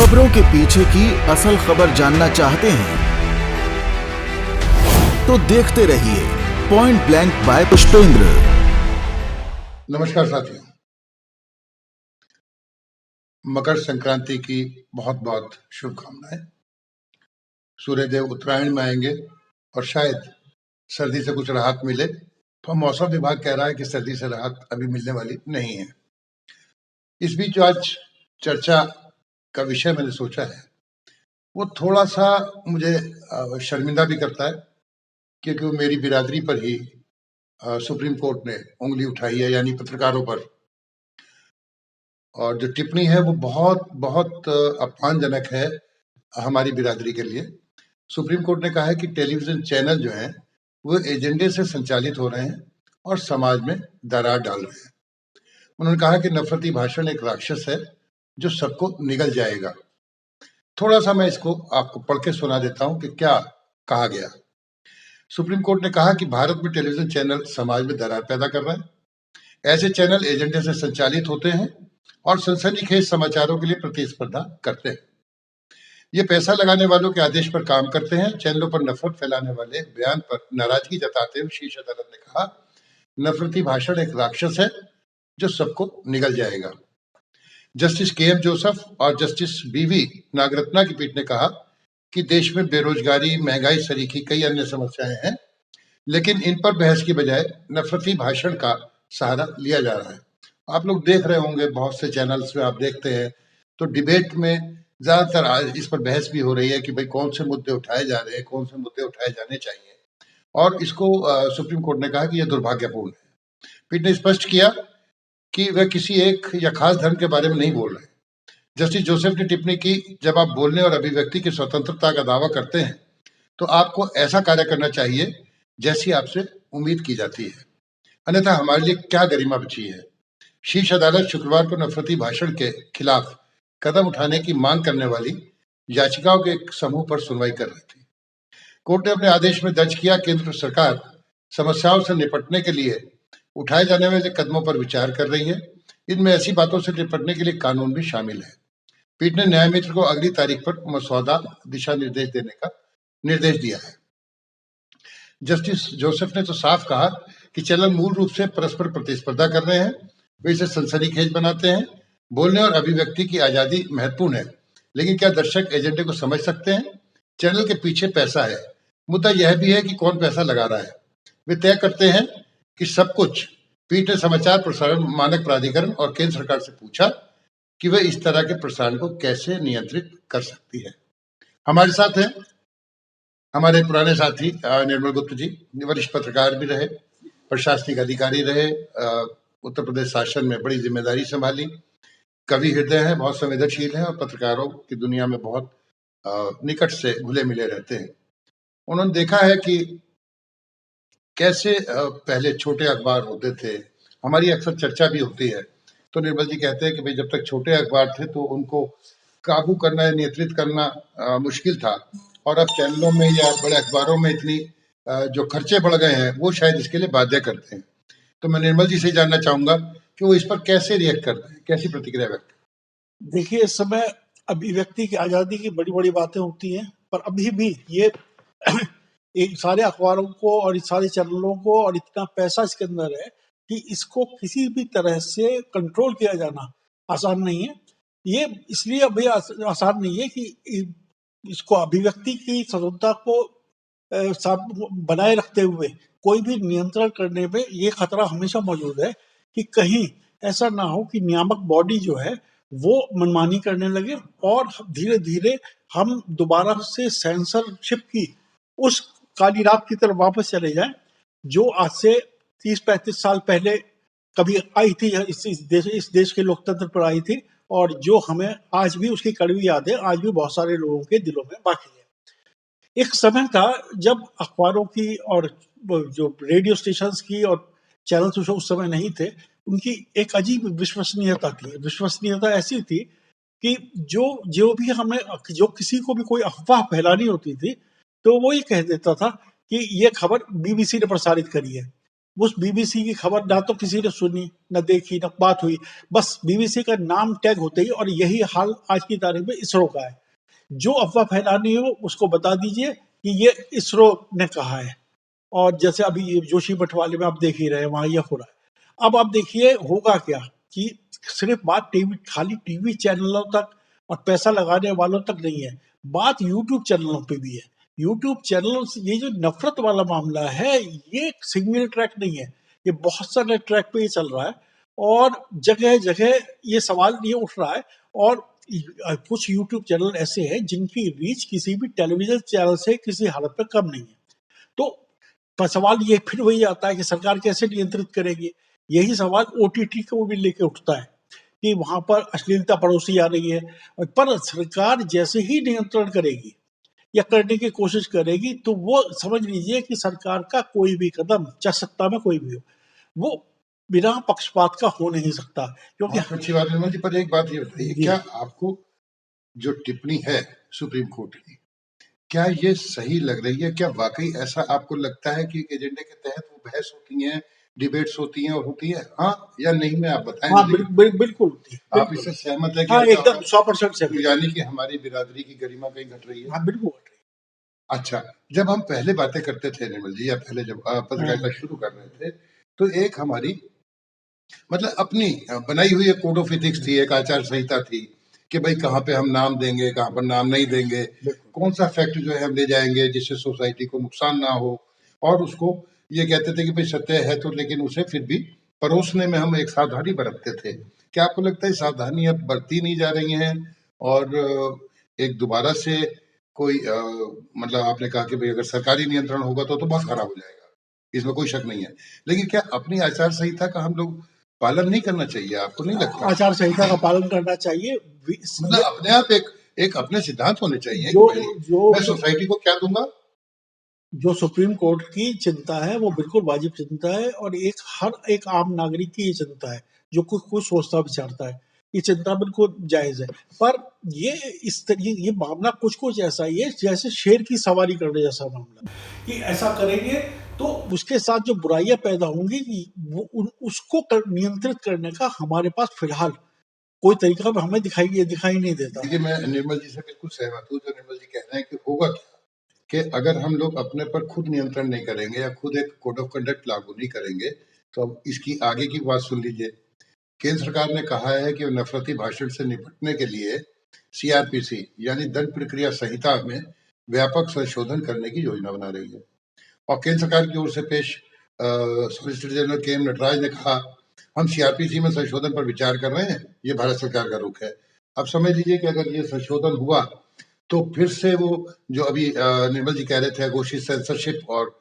खबरों के पीछे की असल खबर जानना चाहते हैं तो देखते रहिए पॉइंट ब्लैंक बाय पुष्पेंद्र। नमस्कार साथियों, मकर संक्रांति की बहुत बहुत शुभकामनाएं। सूर्यदेव उत्तरायण में आएंगे और शायद सर्दी से कुछ राहत मिले, तो मौसम विभाग कह रहा है कि सर्दी से राहत अभी मिलने वाली नहीं है। इस बीच जो आज चर्चा का विषय मैंने सोचा है वो थोड़ा सा मुझे शर्मिंदा भी करता है, क्योंकि वो मेरी बिरादरी पर ही सुप्रीम कोर्ट ने उंगली उठाई है, यानी पत्रकारों पर। और जो टिप्पणी है वो बहुत बहुत अपमानजनक है हमारी बिरादरी के लिए। सुप्रीम कोर्ट ने कहा है कि टेलीविजन चैनल जो हैं वो एजेंडे से संचालित हो रहे हैं और समाज में दरार डाल रहे हैं। उन्होंने कहा कि नफरती भाषण एक राक्षस है जो सबको निगल जाएगा। थोड़ा सा मैं इसको आपको पढ़ के सुना देता हूं कि क्या कहा गया। सुप्रीम कोर्ट ने कहा कि भारत में टेलीविजन चैनल समाज में दरार पैदा कर रहे हैं। ऐसे चैनल एजेंडे से संचालित होते हैं और सनसनीखेज समाचारों के लिए प्रतिस्पर्धा करते हैं। ये पैसा लगाने वालों के आदेश पर काम करते हैं। चैनलों पर नफरत फैलाने वाले बयान पर नाराजगी जताते हुए शीर्ष अदालत ने कहा, नफरती भाषण एक राक्षस है जो सबको निगल जाएगा। Justice KM. जोसेफ और जस्टिस बी.वी. नागरत्ना की पीठ ने कहा कि देश में बेरोजगारी, महंगाई सरीखी कई अन्य समस्याएं हैं, लेकिन इन पर बहस की बजाय नफरती भाषण का सहारा लिया जा रहा है। आप लोग देख रहे होंगे, बहुत से चैनल्स में आप देखते हैं तो डिबेट में ज्यादातर आज इस पर बहस भी हो रही है कि भाई कौन से मुद्दे उठाए जा रहे हैं, कौन से मुद्दे उठाए जाने चाहिए। और इसको सुप्रीम कोर्ट ने कहा कि यह दुर्भाग्यपूर्ण है। पीठ ने स्पष्ट किया कि वह किसी एक या खास धर्म के बारे में नहीं बोल रहे। जस्टिस जोसेफ ने टिप्पणी की, जब आप बोलने और अभिव्यक्ति की स्वतंत्रता का दावा करते हैं तो आपको ऐसा कार्य करना चाहिए जैसी आपसे उम्मीद की जाती है, अन्यथा हमारे लिए क्या गरिमा बची है। शीर्ष अदालत शुक्रवार को नफरती भाषण के खिलाफ कदम उठाने की मांग करने वाली याचिकाओं के एक समूह पर सुनवाई कर रही थी। कोर्ट ने अपने आदेश में दर्ज किया, केंद्र सरकार समस्याओं से निपटने के लिए उठाए जाने वाले कदमों पर विचार कर रही है। इनमें ऐसी बातों से निपटने के लिए कानून भी शामिल है। पीठ ने न्यायमित्र को अगली तारीख पर मसौदा दिशा निर्देश देने का निर्देश दिया है। जस्टिस जोसेफ ने तो साफ कहा कि चैनल मूल रूप से परस्पर प्रतिस्पर्धा कर रहे हैं। वे इसे सनसनीखेज बनाते हैं। बोलने और अभिव्यक्ति की आजादी महत्वपूर्ण है, लेकिन क्या दर्शक एजेंडे को समझ सकते हैं? चैनल के पीछे पैसा है। मुद्दा यह भी है कि कौन पैसा लगा रहा है। वे तय करते हैं कि सब कुछ। पीठ ने समाचार प्रसारण मानक प्राधिकरण और केंद्र सरकार से पूछा कि वे इस तरह के प्रसारण को कैसे नियंत्रित कर सकती है। हमारे साथ हैं हमारे पुराने साथी निर्मल गुप्त जी, वरिष्ठ पत्रकार भी रहे, प्रशासनिक अधिकारी रहे, उत्तर प्रदेश शासन में बड़ी जिम्मेदारी संभाली, कवि हृदय हैं, बहुत संवेदनशील हैं और पत्रकारों की दुनिया में बहुत निकट से घुले मिले रहते हैं। उन्होंने देखा है कि कैसे पहले छोटे अखबार होते थे। हमारी अक्सर चर्चा भी होती है तो निर्मल जी कहते हैं कि भाई जब तक छोटे अखबार थे तो उनको काबू करना या नियंत्रित करना मुश्किल था, और अब चैनलों में या बड़े अखबारों में इतनी जो खर्चे बढ़ गए हैं वो शायद इसके लिए बाध्य करते हैं। तो मैं निर्मल जी से जानना चाहूंगा कि वो इस पर कैसे रिएक्ट करते हैं, कैसी प्रतिक्रिया व्यक्त करते हैं। देखिए, इस समय अभिव्यक्ति की आजादी की बड़ी बड़ी बातें होती हैं, पर अभी भी ये एक सारे अखबारों को और इस सारे चैनलों को और इतना पैसा इसके अंदर है कि इसको किसी भी तरह से कंट्रोल किया जाना आसान नहीं है। ये इसलिए अभी आसान नहीं है कि इसको अभिव्यक्ति की स्वतंत्रता को बनाए रखते हुए कोई भी नियंत्रण करने में ये खतरा हमेशा मौजूद है कि कहीं ऐसा ना हो कि नियामक बॉडी जो है वो मनमानी करने लगे और धीरे धीरे हम दोबारा से सेंसरशिप की उस काली रात की तरफ वापस चले जाएं जो आज से 30-35 साल पहले कभी आई थी, इस देश के लोकतंत्र पर आई थी, और जो हमें आज भी उसकी कड़वी यादें आज भी बहुत सारे लोगों के दिलों में बाकी है। एक समय था जब अखबारों की और जो रेडियो स्टेशंस की और चैनल्स उस समय नहीं थे, उनकी एक अजीब विश्वसनीयता थी। विश्वसनीयता ऐसी थी कि जो भी हमें जो किसी को भी कोई अफवाह फैलानी होती थी तो वो ये कह देता था कि ये खबर बीबीसी ने प्रसारित करी है, उस बीबीसी की खबर ना तो किसी ने सुनी, न देखी, न बात हुई। बस बीबीसी का नाम टैग होते ही, और यही हाल आज की तारीख में इसरो का है। जो अफवाह फैलानी हो उसको बता दीजिए कि ये इसरो ने कहा है। और जैसे अभी ये जोशी मठ वाले में आप देख ही रहे हैं, वहां ये हो रहा है। अब आप देखिए होगा क्या, कि सिर्फ बात टीवी, खाली टीवी चैनलों तक और पैसा लगाने वालों तक नहीं है, बात यूट्यूब चैनलों पे भी है। यूट्यूब चैनलों से ये जो नफरत वाला मामला है, ये सिंगल ट्रैक नहीं है, ये बहुत सारे ट्रैक पे ये चल रहा है। और जगह जगह ये सवाल ये उठ रहा है। और कुछ यूट्यूब चैनल ऐसे हैं जिनकी रीच किसी भी टेलीविजन चैनल से किसी हालत में कम नहीं है। तो सवाल ये फिर वही आता है कि सरकार कैसे नियंत्रित करेगी। यही सवाल ओटीटी को भी लेके उठता है कि वहां पर अश्लीलता पड़ोसी आ रही है। पर सरकार जैसे ही नियंत्रण करेगी या करने की कोशिश करेगी, तो वो समझ लीजिए कि सरकार का कोई भी कदम, चाहे सत्ता में कोई भी हो, वो बिना पक्षपात का हो नहीं सकता। क्योंकि बहुत अच्छी बात है निर्मल जी, पर एक बात ये बताइए, जी, क्या आपको जो टिप्पणी है सुप्रीम कोर्ट की, क्या ये सही लग रही है? क्या वाकई ऐसा आपको लगता है कि एक एजेंडे के तहत वो बहस होती हैं, डिबेट्स होती हैं और होती है, हाँ या नहीं में आप बताएं हाँ, मुझे। बिल्कुल आप बिल्कुल। इससे सहमत है कि हाँ, ऐसा हो एकदम रहा है? 100% तो सहमत। यानी कि हमारी बिरादरी की गरिमा कहीं घट रही है। हाँ, बिल्कुल। अच्छा, जब हम पहले बातें करते थे निर्मल जी, या पहले जब पत्रकारिता हाँ, शुरू कर रहे थे, तो एक हमारी मतलब अपनी बनाई हुई एक कोड ऑफ एथिक्स थी, एक आचार संहिता थी कि भाई कहाँ पे हम नाम देंगे, कहाँ पर नाम नहीं देंगे, बिल्कुल। कौन सा फैक्ट जो है हम ले जाएंगे जिससे सोसाइटी को नुकसान ना हो। और उसको ये कहते थे कि भाई सत्य है तो, लेकिन उसे फिर भी परोसने में हम एक सावधानी बरतते थे। क्या आपको लगता है सावधानी अब बरती नहीं जा रही है? और एक दोबारा से कोई मतलब आपने कहा कि भाई अगर सरकारी नियंत्रण होगा तो बहुत खराब हो जाएगा, इसमें कोई शक नहीं है, लेकिन क्या अपनी आचार संहिता का हम लोग पालन नहीं करना चाहिए? आपको नहीं लगता? आचार संहिता का पालन करना चाहिए। मतलब अपने आप एक एक अपने सिद्धांत होने चाहिए कि जो भाई जो मैं सोसाइटी को क्या दूंगा। जो सुप्रीम कोर्ट की चिंता है वो बिल्कुल वाजिब चिंता है, और हर एक आम नागरिक की ये चिंता है जो कुछ कुछ सोचता विचारता है। ये चिंता बिल्कुल जायज है। पर ये इस तरीके ये मामला कुछ कुछ ऐसा ही है जैसे शेर की सवारी करने जैसा मामला, कि ऐसा करेंगे तो उसके साथ जो बुराइयां पैदा होंगी, उसको नियंत्रित करने का हमारे पास फिलहाल कोई तरीका हमें दिखाई नहीं देता। देखिए, मैं निर्मल जी से बिल्कुल सहमत हूँ। जो निर्मल जी कह रहे हैं कि होगा क्या, कि अगर हम लोग अपने पर खुद नियंत्रण नहीं करेंगे या खुद एक कोड ऑफ कंडक्ट लागू नहीं करेंगे, तो अब इसकी आगे की बात सुन लीजिए। केंद्र सरकार ने कहा है कि वो नफरती भाषण से निपटने के लिए सीआरपीसी यानी दंड प्रक्रिया संहिता में व्यापक संशोधन करने की योजना बना रही है। और केंद्र सरकार की ओर से पेश सॉलिसिटर जनरल के एम नटराज ने कहा, हम सीआरपीसी में संशोधन पर विचार कर रहे हैं, ये भारत सरकार का रुख है। अब समझ लीजिए कि अगर ये संशोधन हुआ तो फिर से वो जो अभी निर्मल जी कह रहे थे अघोषित सेंसरशिप और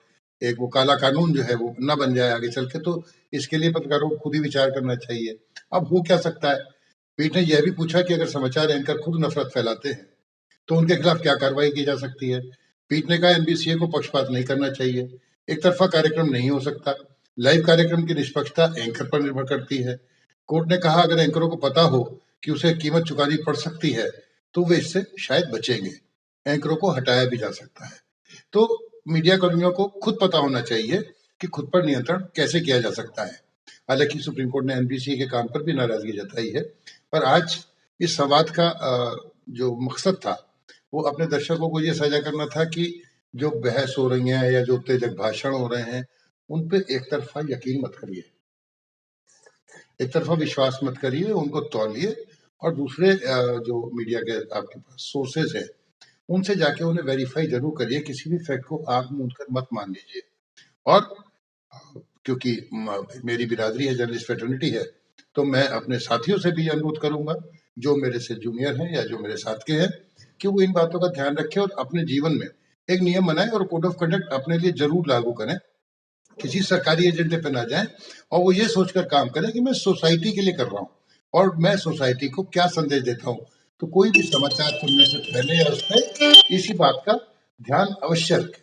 एक वो काला कानून जो है वो न बन जाए आगे चल के, तो इसके लिए पत्रकारों को खुद ही विचार करना चाहिए। अब हो क्या सकता है? पीठ ने यह भी पूछा कि अगर समाचार एंकर खुद नफरत फैलाते हैं तो उनके खिलाफ क्या कार्रवाई की जा सकती है। पीठ ने कहा एनबीसीए को पक्षपात नहीं करना चाहिए, एक तरफा कार्यक्रम नहीं हो सकता, लाइव कार्यक्रम की निष्पक्षता एंकर पर निर्भर करती है। कोर्ट ने कहा अगर एंकरों को पता हो कि उसे कीमत चुकानी पड़ सकती है तो वे इससे शायद बचेंगे, एंकरों को हटाया भी जा सकता है। तो मीडिया कर्मियों को खुद पता होना चाहिए कि खुद पर नियंत्रण कैसे किया जा सकता है। हालांकि सुप्रीम कोर्ट ने एनबीसी के काम पर भी नाराजगी जताई है, पर आज इस संवाद का जो मकसद था वो अपने दर्शकों को ये साझा करना था कि जो बहस हो रही है या जो उत्तेजक भाषण हो रहे हैं उन पे एक तरफा यकीन मत करिए, एक तरफा विश्वास मत करिए, उनको तौलिए और दूसरे जो मीडिया के आपके पास सोर्सेज है उनसे जाके उन्हें वेरीफाई जरूर करिए। किसी भी फैक्ट को आंख मूंद कर मत मान लीजिए। और क्योंकि मेरी बिरादरी है, जर्नलिस्ट फ्रेटर्निटी है, तो मैं अपने साथियों से भी अनुरोध करूंगा जो मेरे से जूनियर हैं या जो मेरे साथ के हैं कि वो इन बातों का ध्यान रखें और अपने जीवन में एक नियम बनाएं और कोड ऑफ कंडक्ट अपने लिए जरूर लागू करें। किसी सरकारी एजेंडे पे ना जाएं और वो ये सोचकर काम करें कि मैं सोसाइटी के लिए कर रहा हूँ और मैं सोसाइटी को क्या संदेश देता हूँ। तो कोई भी समाचार सुनने से पहले या उस पर इसी बात का ध्यान अवश्य रखें।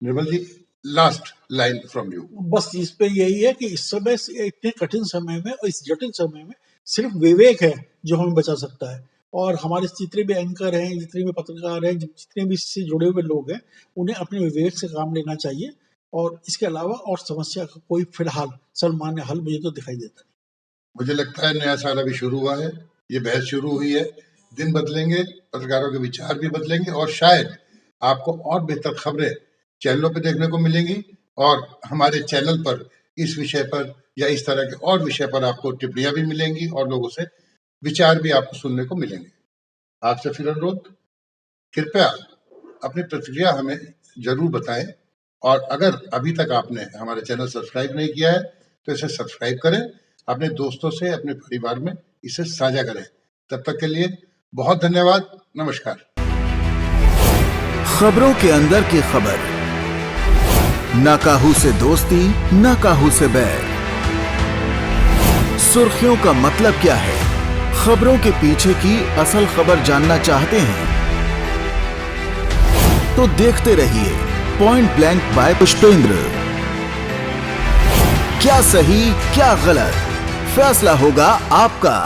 निर्मल जी, लास्ट लाइन फ्रॉम यू। बस इस पे यही है कि इस समय इतने कठिन समय में और इस जटिल समय में सिर्फ विवेक है जो हमें बचा सकता है। और हमारे जितने भी एंकर हैं, जितने भी पत्रकार हैं, जितने भी इससे जुड़े हुए लोग हैं, उन्हें अपने विवेक से काम लेना चाहिए और इसके अलावा और समस्या का कोई फिलहाल सर्वमान्य हल मुझे तो दिखाई देता नहीं। मुझे लगता है नया साल अभी शुरू हुआ है, ये बहस शुरू हुई है, दिन बदलेंगे, पत्रकारों के विचार भी बदलेंगे और शायद आपको और बेहतर खबरें चैनलों पे देखने को मिलेंगी और हमारे चैनल पर इस विषय पर या इस तरह के और विषय पर आपको टिप्पणियां भी मिलेंगी और लोगों से विचार भी आपको सुनने को मिलेंगे। आपसे फिर अनुरोध, कृपया अपनी प्रतिक्रिया हमें जरूर बताएं और अगर अभी तक आपने हमारे चैनल सब्सक्राइब नहीं किया है तो इसे सब्सक्राइब करें, अपने दोस्तों से, अपने परिवार में इसे साझा करें। तब तक के लिए बहुत धन्यवाद, नमस्कार। खबरों के अंदर की खबर, ना काहू से दोस्ती, ना काहू से बैर। सुर्खियों का मतलब क्या है? खबरों के पीछे की असल खबर जानना चाहते हैं तो देखते रहिए पॉइंट ब्लैंक बाय पुष्पेंद्र। क्या सही क्या गलत, फैसला होगा आपका।